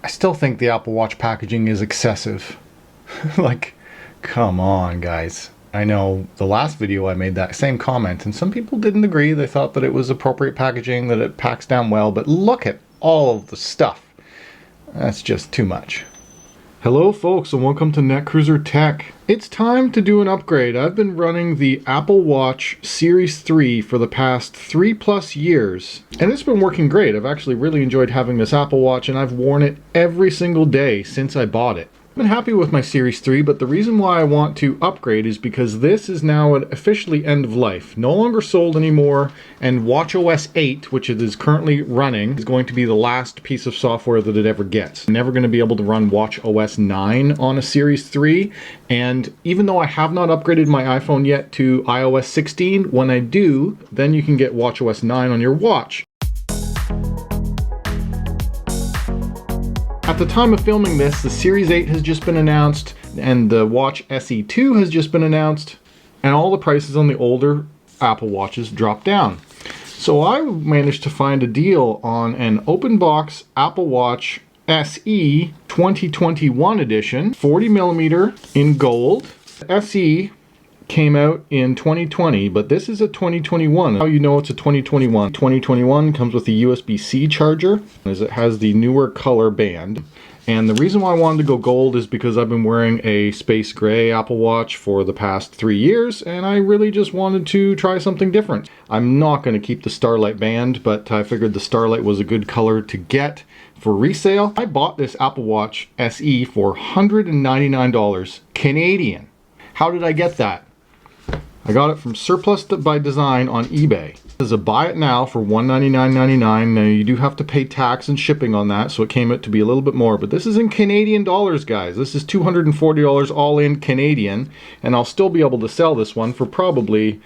I still think the Apple Watch packaging is excessive. Like, come on, guys. I know the last video I made that same comment, and some people didn't agree. They thought that it was appropriate packaging, that it packs down well, but look at all of the stuff. That's just too much. Hello folks, and welcome to Netcruzer Tech. It's time to do an upgrade. I've been running the Apple Watch Series 3 for the past 3+ years, and it's been working great. I've actually really enjoyed having this Apple Watch, and I've worn it every single day since I bought it. I've been happy with my Series 3, but the reason why I want to upgrade is because this is now officially end of life. No longer sold anymore, and WatchOS 8, which it is currently running, is going to be the last piece of software that it ever gets. I'm never going to be able to run WatchOS 9 on a Series 3, and even though I have not upgraded my iPhone yet to iOS 16, when I do, then you can get WatchOS 9 on your watch. At the time of filming this, the Series 8 has just been announced, and the Watch SE 2 has just been announced, and all the prices on the older Apple Watches dropped down. So I managed to find a deal on an open box Apple Watch SE 2021 edition, 40mm in gold. SE came out in 2020, but this is a 2021. How you know it's a 2021? 2021 comes with a USB-C charger, as it has the newer color band. And the reason why I wanted to go gold is because I've been wearing a space gray Apple Watch for the past 3 years, and I really just wanted to try something different. I'm not going to keep the Starlight Band, but I figured the Starlight was a good color to get for resale. I bought this Apple Watch SE for $199 Canadian. How did I get that? I got it from Surplus by Design on eBay. There's a buy it now for $199.99. Now you do have to pay tax and shipping on that, so it came out to be a little bit more. But this is in Canadian dollars, guys. This is $240 all in Canadian, and I'll still be able to sell this one for probably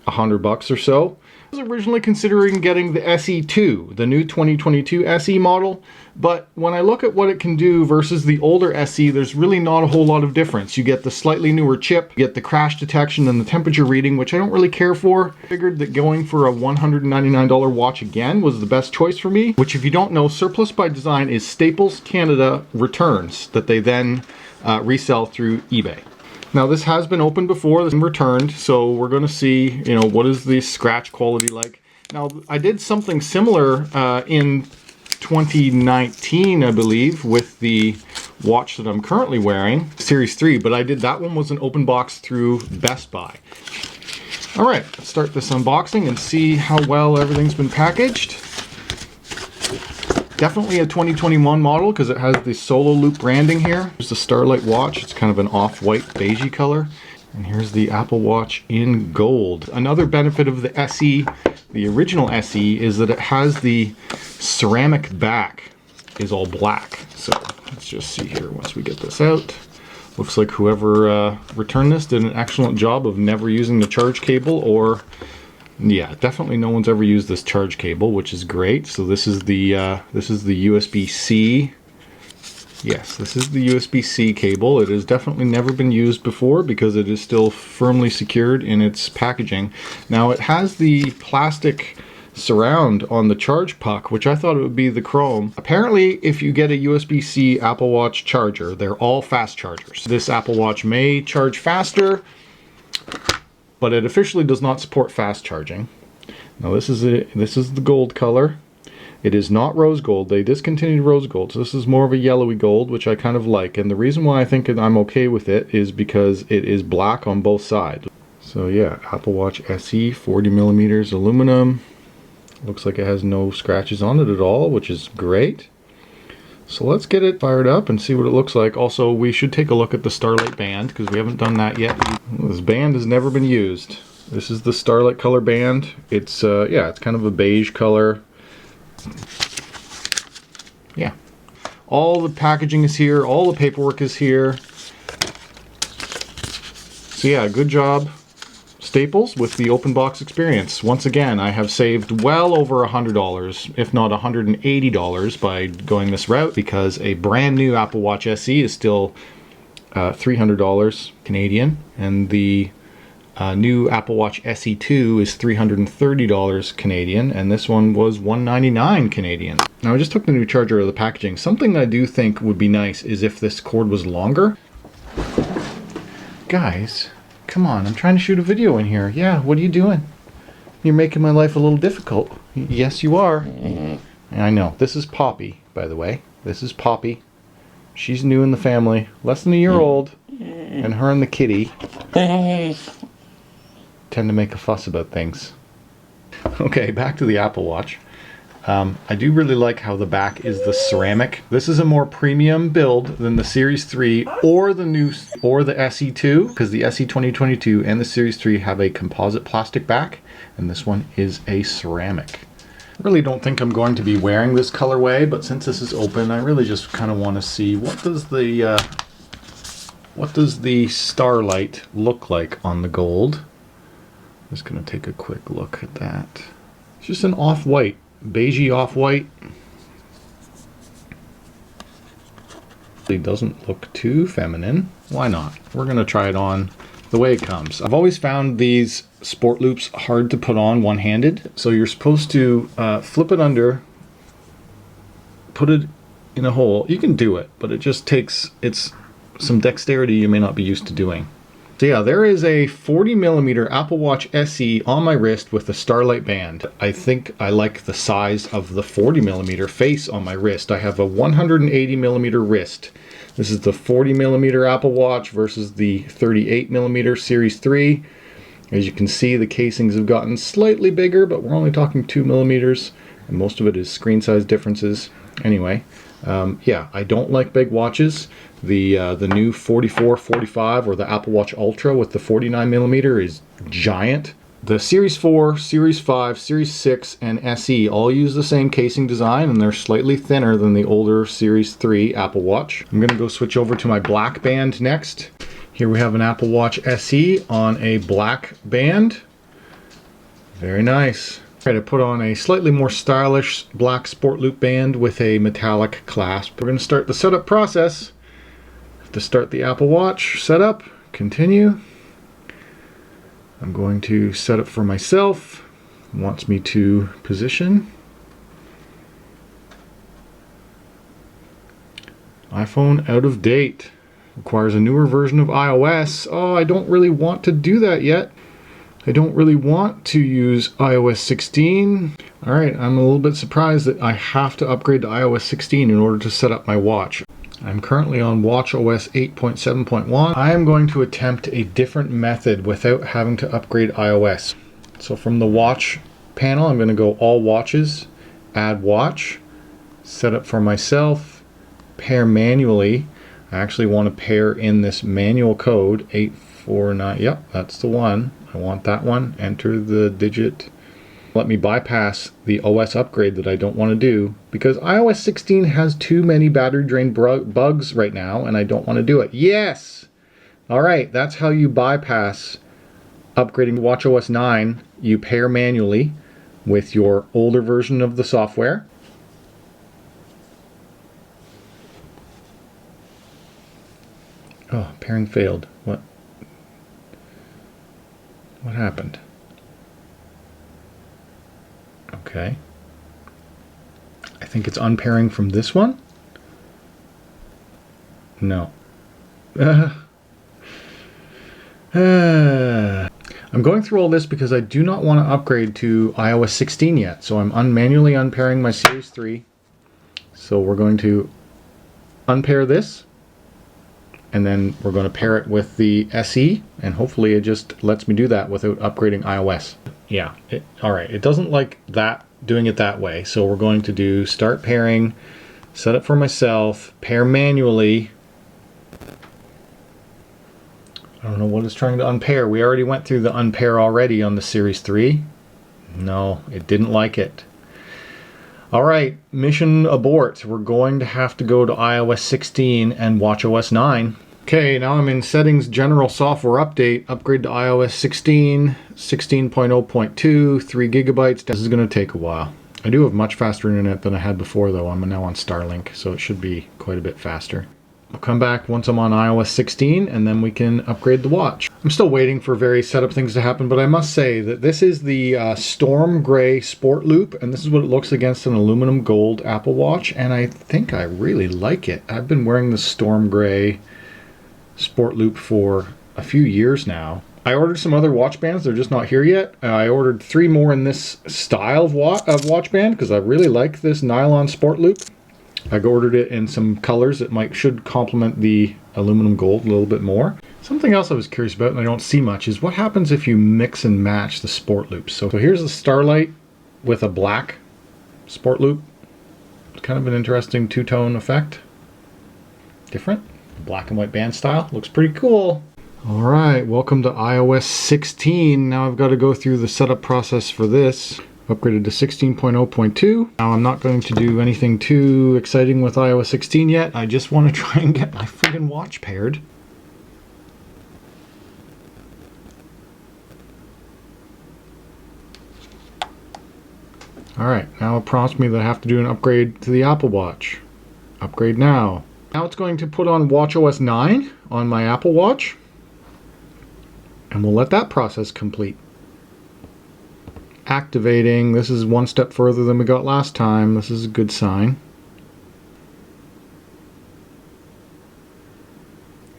$100 or so. I was originally considering getting the SE2, the new 2022 SE model, but when I look at what it can do versus the older SE, there's really not a whole lot of difference. You get the slightly newer chip, you get the crash detection and the temperature reading, which I don't really care for. I figured that going for a $199 watch again was the best choice for me, which if you don't know, Surplus by Design is Staples Canada returns that they then resell through eBay. Now this has been opened before and returned, so we're going to see, you know, what is the scratch quality like. Now I did something similar in 2019, I believe, with the watch that I'm currently wearing, Series 3, but that one was an open box through Best Buy. All right, let's start this unboxing and see how well everything's been packaged. Definitely a 2021 model because it has the solo loop branding here. Here's the Starlight watch. It's kind of an off-white beigey color. And here's the Apple Watch in gold. Another benefit of the SE, the original SE, is that it has the ceramic back is all black. So let's just see here once we get this out. Looks like whoever returned this did an excellent job of never using the charge cable, or yeah, definitely no one's ever used this charge cable, which is great. So this is the USB-C. Yes, this is the USB-C cable. It has definitely never been used before because it is still firmly secured in its packaging. Now it has the plastic surround on the charge puck, which I thought it would be the chrome. Apparently, if you get a USB-C Apple Watch charger, they're all fast chargers. This Apple Watch may charge faster, but it officially does not support fast charging. Now this is the gold color. It is not rose gold. They discontinued rose gold, so this is more of a yellowy gold, which I kind of like. And the reason why I think I'm okay with it is because it is black on both sides. So yeah, Apple Watch SE, 40mm aluminum. Looks like it has no scratches on it at all, which is great. So let's get it fired up and see what it looks like. Also, we should take a look at the Starlight Band because we haven't done that yet. This band has never been used. This is the Starlight color band. It's yeah, it's kind of a beige color. Yeah. All the packaging is here, all the paperwork is here. So yeah, good job, Staples, with the open box experience. Once again, I have saved well over $100, if not $180 by going this route, because a brand new Apple Watch SE is still $300 Canadian, and the New Apple Watch SE2 is $330 Canadian, and this one was $199 Canadian. Now I just took the new charger out of the packaging. Something I do think would be nice is if this cord was longer. Guys, come on, I'm trying to shoot a video in here. Yeah, what are you doing? You're making my life a little difficult. Yes, you are. I know. This is Poppy, by the way. This is Poppy. She's new in the family, less than a year old, and her and the kitty tend to make a fuss about things. Okay, back to the Apple Watch. I do really like how the back is the ceramic. This is a more premium build than the Series 3 or the SE2, because the SE 2022 and the Series 3 have a composite plastic back, and this one is a ceramic. I really don't think I'm going to be wearing this colorway, but since this is open, I really just kind of want to see what does the Starlight look like on the gold. I'm just going to take a quick look at that. It's just an off-white, beigey off-white. It doesn't look too feminine. Why not? We're going to try it on the way it comes. I've always found these sport loops hard to put on one-handed. So you're supposed to flip it under, put it in a hole. You can do it, but it just takes some dexterity you may not be used to doing. So yeah, there is a 40mm Apple Watch SE on my wrist with the Starlight Band. I think I like the size of the 40mm face on my wrist. I have a 180mm wrist. This is the 40mm Apple Watch versus the 38mm Series 3. As you can see, the casings have gotten slightly bigger, but we're only talking 2mm, and most of it is screen size differences. Anyway, yeah, I don't like big watches. The new 44-45 or the Apple Watch Ultra with the 49mm is giant. The Series 4, Series 5, Series 6, and SE all use the same casing design, and they're slightly thinner than the older Series 3 Apple Watch. I'm going to go switch over to my black band next. Here we have an Apple Watch SE on a black band. Very nice. Try to put on a slightly more stylish black sport loop band with a metallic clasp. We're going to start the setup process. To start the Apple Watch setup, continue. I'm going to set up for myself. It wants me to position. iPhone out of date. Requires a newer version of iOS. Oh, I don't really want to do that yet. I don't really want to use iOS 16. All right, I'm a little bit surprised that I have to upgrade to iOS 16 in order to set up my watch. I'm currently on WatchOS 8.7.1. I am going to attempt a different method without having to upgrade iOS. So from the watch panel, I'm going to go all watches, add watch, set up for myself, pair manually. I actually want to pair in this manual code 849. Yep, that's the one. I want that one. Enter the digit. Let me bypass the OS upgrade that I don't want to do because iOS 16 has too many battery drain bugs right now and I don't want to do it. Yes! All right, that's how you bypass upgrading to WatchOS 9. You pair manually with your older version of the software. Oh, pairing failed. What happened? Okay. I think it's unpairing from this one. No. I'm going through all this because I do not want to upgrade to iOS 16 yet. So I'm manually unpairing my Series 3. So we're going to unpair this. And then we're going to pair it with the SE. And hopefully it just lets me do that without upgrading iOS. Yeah, all right, it doesn't like that, doing it that way. So we're going to do start pairing, set it for myself, pair manually. I don't know what it's trying to unpair. We already went through the unpair already on the Series 3. No, it didn't like it. All right, mission abort. We're going to have to go to iOS 16 and WatchOS 9. Okay, now I'm in settings, general software update, upgrade to iOS 16, 16.0.2, 3 gigabytes. This is going to take a while. I do have much faster internet than I had before though. I'm now on Starlink, so it should be quite a bit faster. I'll come back once I'm on iOS 16 and then we can upgrade the watch. I'm still waiting for various setup things to happen, but I must say that this is the Storm Gray Sport Loop, and this is what it looks against an aluminum gold Apple Watch, and I think I really like it. I've been wearing the Storm Gray Sport Loop for a few years now. I ordered some other watch bands, they're just not here yet. I ordered 3 more in this style of watch band because I really like this nylon Sport Loop. I ordered it in some colors that should complement the aluminum gold a little bit more. Something else I was curious about and I don't see much is what happens if you mix and match the Sport Loops. So here's the Starlight with a black Sport Loop. It's kind of an interesting two-tone effect. Different. Black and white band style. Looks pretty cool. Alright, welcome to iOS 16. Now I've got to go through the setup process for this. Upgraded to 16.0.2. Now I'm not going to do anything too exciting with iOS 16 yet. I just want to try and get my friggin' watch paired. Alright, now it prompts me that I have to do an upgrade to the Apple Watch. Upgrade now. Now it's going to put on WatchOS 9 on my Apple Watch. And we'll let that process complete. Activating. This is one step further than we got last time. This is a good sign.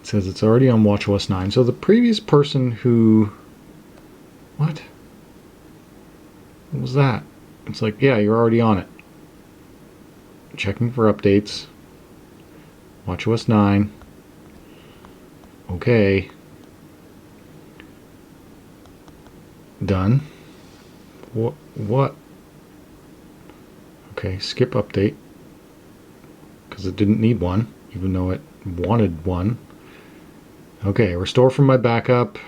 It says it's already on WatchOS 9. So the previous person who... What? What was that? It's like, yeah, you're already on it. Checking for updates. WatchOS 9. Okay. Done. What? Okay, skip update. Because it didn't need one, even though it wanted one. Okay, restore from my backup.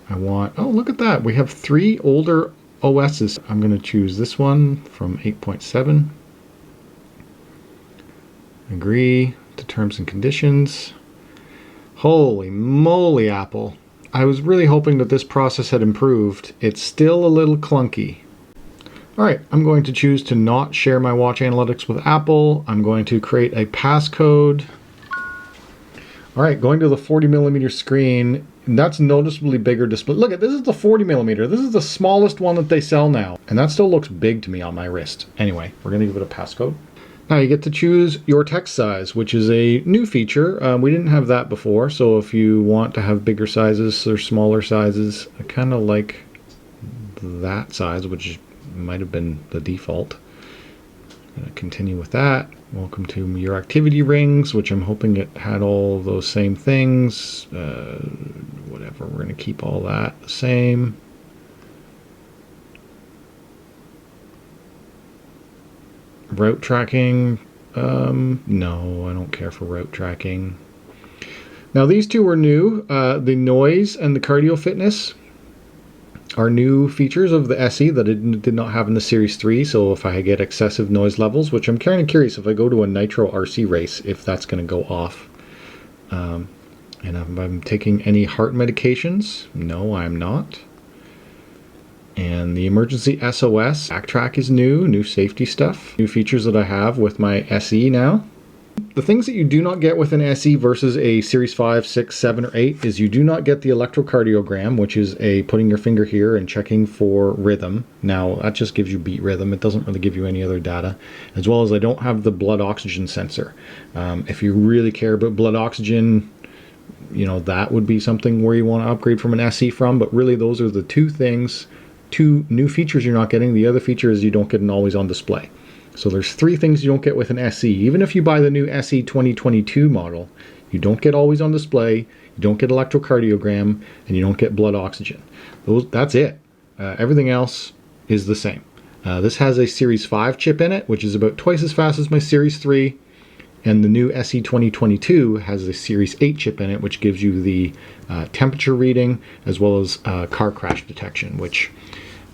I want... Oh, look at that. We have 3 older OSs. I'm going to choose this one from 8.7. Agree to terms and conditions. Holy moly, Apple. I was really hoping that this process had improved. It's still a little clunky. Alright, I'm going to choose to not share my watch analytics with Apple. I'm going to create a passcode. Alright, going to the 40mm screen. That's noticeably bigger display. Look, this is the 40mm. This is the smallest one that they sell now. And that still looks big to me on my wrist. Anyway, we're going to give it a passcode. Now you get to choose your text size, which is a new feature. We didn't have that before, so if you want to have bigger sizes or smaller sizes, I kind of like that size, which might have been the default. I'm going to continue with that. Welcome to your activity rings, which I'm hoping it had all of those same things. Whatever, we're going to keep all that the same. Route tracking, no, I don't care for route tracking. Now these two are new. The noise and the cardio fitness are new features of the SE that it did not have in the Series 3. So if I get excessive noise levels, which I'm kind of curious if I go to a Nitro RC race, if that's going to go off. And if I'm taking any heart medications, no, I'm not. And the emergency SOS backtrack is new safety stuff, new features that I have with my SE now. The things that you do not get with an SE versus a Series 5, 6, 7, or 8 is you do not get the electrocardiogram, which is a putting your finger here and checking for rhythm. Now, that just gives you beat rhythm. It doesn't really give you any other data. As well as I don't have the blood oxygen sensor. If you really care about blood oxygen, you know, that would be something where you want to upgrade from an SE from. But really, those are the two new features you're not getting. The other feature is you don't get an always on display. So there's 3 things you don't get with an SE. Even if you buy the new SE 2022 model, you don't get always on display, you don't get electrocardiogram, and you don't get blood oxygen. That's it. Everything else is the same. This has a Series 5 chip in it, which is about twice as fast as my Series 3. And the new SE 2022 has a Series 8 chip in it, which gives you the temperature reading as well as car crash detection, which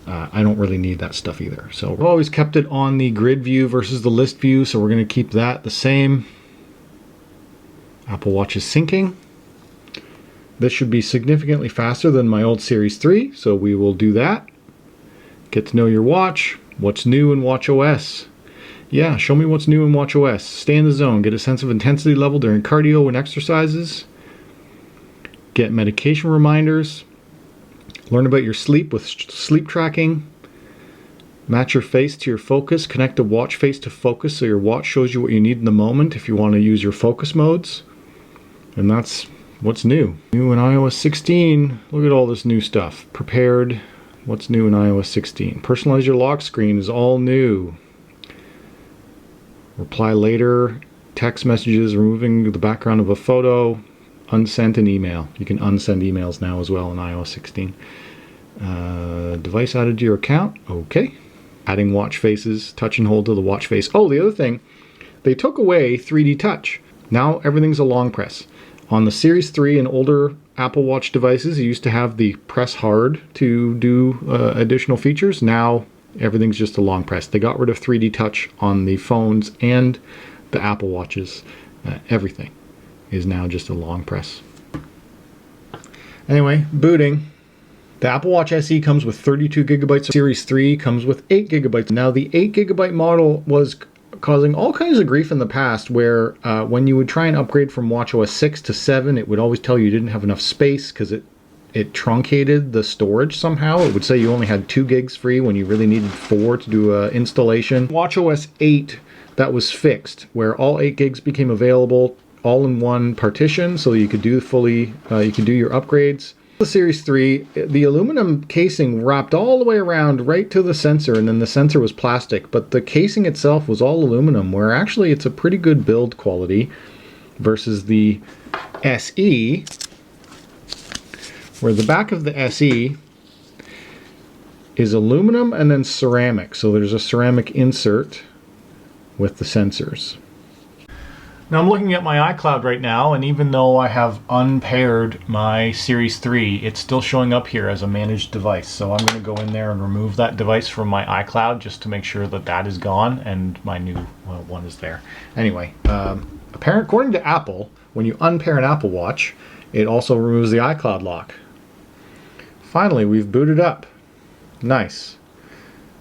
I don't really need that stuff either. So I've always kept it on the grid view versus the list view, so we're going to keep that the same. Apple Watch is syncing. This should be significantly faster than my old Series 3, so we will do that. Get to know your watch. What's new in WatchOS? Yeah, show me what's new in WatchOS. Stay in the zone. Get a sense of intensity level during cardio and exercises. get medication reminders, learn about your sleep with sleep tracking, match your face to your focus, connect a watch face to focus so your watch shows you what you need in the moment if you want to use your focus modes. And that's what's new. New in iOS 16. Look at all this new stuff. Prepared. What's new in iOS 16? Personalize your lock screen is all new. Reply later. Text messages, removing the background of a photo. Unsent an email. You can unsend emails now as well in iOS 16. Device added to your account. Okay. Adding watch faces. Touch and hold to the watch face. Oh, the other thing. They took away 3D touch. Now everything's a long press. On the Series 3 and older Apple Watch devices, you used to have the press hard to do additional features. Now everything's just a long press. They got rid of 3D touch on the phones and the Apple Watches. Everything is now just a long press. Anyway, booting. The Apple Watch SE comes with 32 gigabytes. Series 3 comes with 8 gigabytes. Now the 8 gigabyte model was causing all kinds of grief in the past, where when you would try and upgrade from WatchOS 6 to 7, it would always tell you didn't have enough space because it truncated the storage somehow. It would say you only had 2 gigs free when you really needed 4 to do installation. WatchOS 8, that was fixed, where all 8 gigs became available all in one partition, so you could do you could do your upgrades. The Series 3, the aluminum casing wrapped all the way around right to the sensor, and then the sensor was plastic, but the casing itself was all aluminum, where actually it's a pretty good build quality versus the SE, where the back of the SE is aluminum and then ceramic. So there's a ceramic insert with the sensors. Now I'm looking at my iCloud right now, and even though I have unpaired my Series 3, it's still showing up here as a managed device. So I'm going to go in there and remove that device from my iCloud just to make sure that that is gone and my new one is there. Anyway, according to Apple, when you unpair an Apple Watch, it also removes the iCloud lock. Finally, we've booted up. Nice.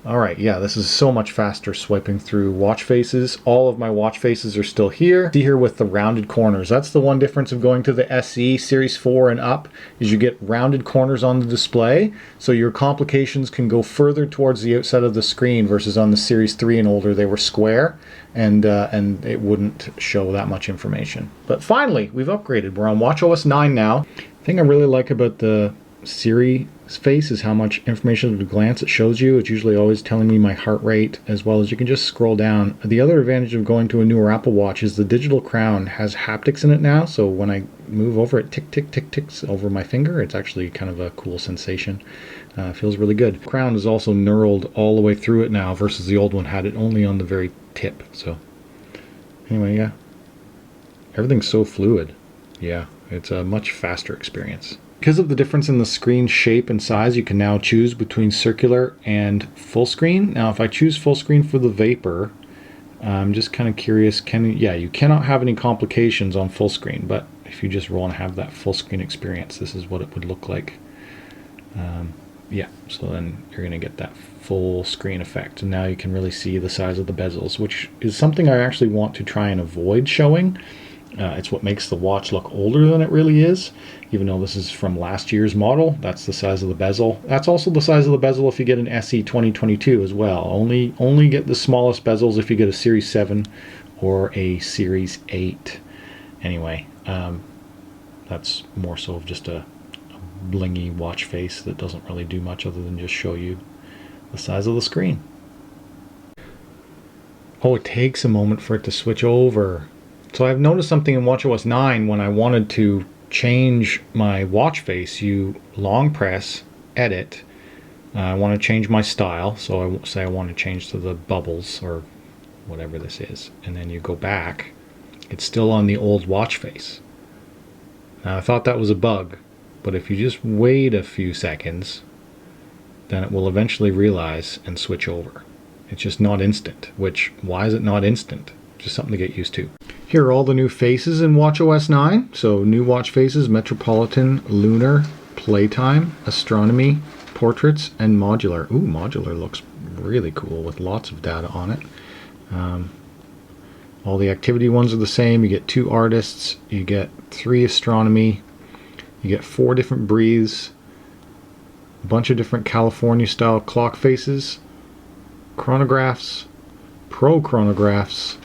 Alright, yeah, this is so much faster swiping through watch faces. All of my watch faces are still here. See here with the rounded corners. That's the one difference of going to the SE Series 4 and up, is you get rounded corners on the display, so your complications can go further towards the outside of the screen, versus on the Series 3 and older they were square, and it wouldn't show that much information. But finally, we've upgraded. We're on WatchOS 9 now. The thing I really like about the Siri face is how much information at a glance it shows you. It's usually always telling me my heart rate, as well as you can just scroll down. The other advantage of going to a newer Apple Watch is the digital crown has haptics in it now, so when I move over it tick tick tick ticks over my finger. It's actually kind of a cool sensation. Feels really good. The crown is also knurled all the way through it now, versus the old one had it only on the very tip. So anyway, yeah, everything's so fluid. Yeah, it's a much faster experience. Because of the difference in the screen shape and size, you can now choose between circular and full screen. Now, if I choose full screen for the Vapor, I'm just kind of curious, you cannot have any complications on full screen, but if you just want to have that full screen experience, this is what it would look like. Yeah, so then you're going to get that full screen effect. And now you can really see the size of the bezels, which is something I actually want to try and avoid showing. It's what makes the watch look older than it really is. Even though this is from last year's model, that's the size of the bezel. That's also the size of the bezel if you get an SE 2022 as well. Only get the smallest bezels if you get a Series 7 or a Series 8. Anyway, that's more so of just a blingy watch face that doesn't really do much other than just show you the size of the screen. Oh, it takes a moment for it to switch over. So I've noticed something in WatchOS 9 when I wanted to change my watch face. You long press, edit. I want to change my style, so I say I want to change to the bubbles or whatever this is. And then you go back. It's still on the old watch face. Now I thought that was a bug, but if you just wait a few seconds, then it will eventually realize and switch over. It's just not instant, which, why is it not instant? Just something to get used to. Here are all the new faces in WatchOS 9. So new watch faces: Metropolitan, Lunar, Playtime, Astronomy, Portraits, and Modular. Ooh, Modular looks really cool with lots of data on it. All the activity ones are the same. You get 2 artists, you get 3 astronomy, You get 4 different breathes, a bunch of different California style clock faces, chronographs, pro chronographs,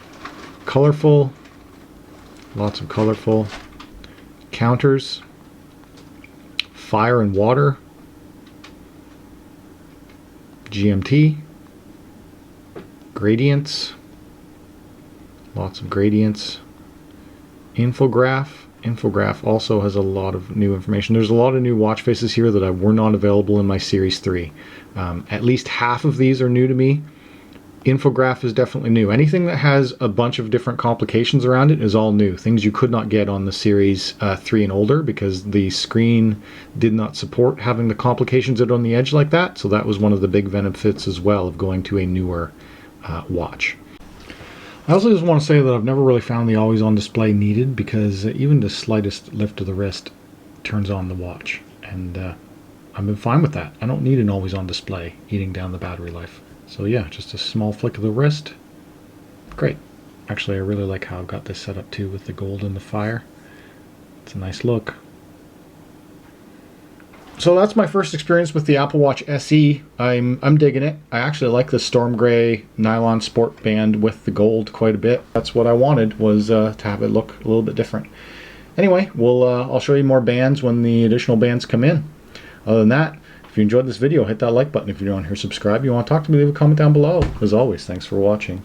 colorful, lots of colorful, counters, fire and water, GMT, gradients, lots of gradients, infograph. Infograph also has a lot of new information. There's a lot of new watch faces here that were not available in my Series 3. At least half of these are new to me. Infograph is definitely new. Anything that has a bunch of different complications around it is all new. Things you could not get on the Series 3 and older because the screen did not support having the complications out on the edge like that. So that was one of the big benefits as well of going to a newer watch. I also just want to say that I've never really found the always on display needed, because even the slightest lift of the wrist turns on the watch, and I've been fine with that. I don't need an always on display eating down the battery life. So yeah, just a small flick of the wrist. Great. Actually, I really like how I've got this set up too with the gold and the fire. It's a nice look. So that's my first experience with the Apple Watch SE. I'm digging it. I actually like the storm gray nylon sport band with the gold quite a bit. That's what I wanted, was to have it look a little bit different. Anyway, I'll show you more bands when the additional bands come in. Other than that, if you enjoyed this video, hit that like button. If you're new on here, subscribe. If you want to talk to me, leave a comment down below. As always, thanks for watching.